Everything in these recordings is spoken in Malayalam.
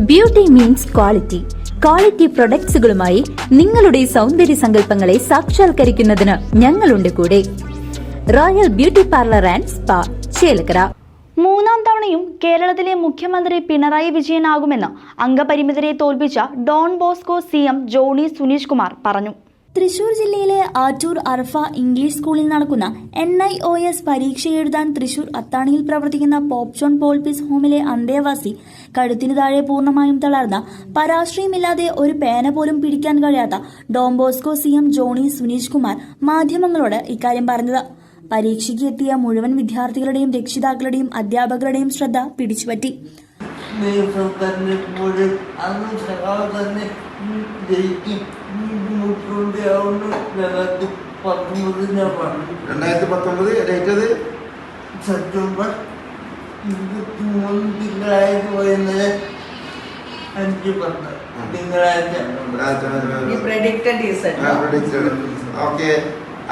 Beauty means quality. ക്വാളിറ്റി പ്രൊഡക്ട്സുകളുമായി നിങ്ങളുടെ സൗന്ദര്യ സങ്കല്പങ്ങളെ സാക്ഷാത്കരിക്കുന്നതിന് ഞങ്ങളുണ്ട് കൂടെ. Royal beauty parlour and spa, Chelakkara. മൂന്നാം തവണയും കേരളത്തിലെ മുഖ്യമന്ത്രി പിണറായി വിജയനാകുമെന്ന് അംഗപരിമിതരെ തോൽപ്പിച്ച Don Bosco CM Johny Suneesh Kumar പറഞ്ഞു. തൃശൂർ ജില്ലയിലെ ആറ്റൂർ അർഫ ഇംഗ്ലീഷ് സ്കൂളിൽ നടക്കുന്ന NIOS പരീക്ഷ എഴുതാൻ തൃശൂർ അത്താണിയിൽ പ്രവർത്തിക്കുന്ന പോപ്ജോൺ പോൾപീസ് ഹോമിലെ അന്തേവാസി കഴുത്തിനു താഴെ പൂർണ്ണമായും തളർന്ന പരാശ്രയമില്ലാതെ ഒരു പേന പോലും പിടിക്കാൻ കഴിയാത്ത Don Bosco CM Johny Suneesh Kumar മാധ്യമങ്ങളോട് ഇക്കാര്യം പറഞ്ഞത്. പരീക്ഷയ്ക്ക് എത്തിയ മുഴുവൻ വിദ്യാർത്ഥികളുടെയും രക്ഷിതാക്കളുടെയും അധ്യാപകരുടെയും ശ്രദ്ധ പിടിച്ചുപറ്റി. സെപ്റ്റംബർ 23 തിങ്കളാഴ്ച പോയെന്നത് 5-10 തിങ്കളാഴ്ച. ഓക്കെ,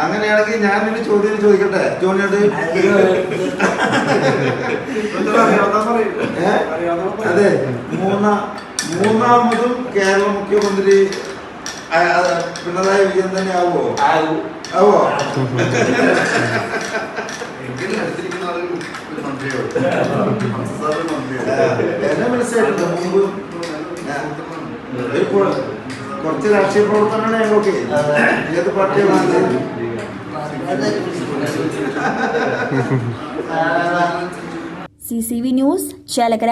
അങ്ങനെയാണെങ്കിൽ ഞാൻ ഒരു ചോദ്യം ചോദിക്കട്ടെ ജോണിയോട്. അതെ, മൂന്നാമതും കേരള മുഖ്യമന്ത്രി പിണറായി വിജയൻ തന്നെ ആവോ? എന്നെ മനസ്സിലായിട്ടുണ്ട്. മുമ്പ് കുറച്ച് രാഷ്ട്രീയ പ്രവർത്തനമാണ് ഞങ്ങൾക്ക്. ഏത് പാർട്ടിയാണ്? CCV news, Chelakkara.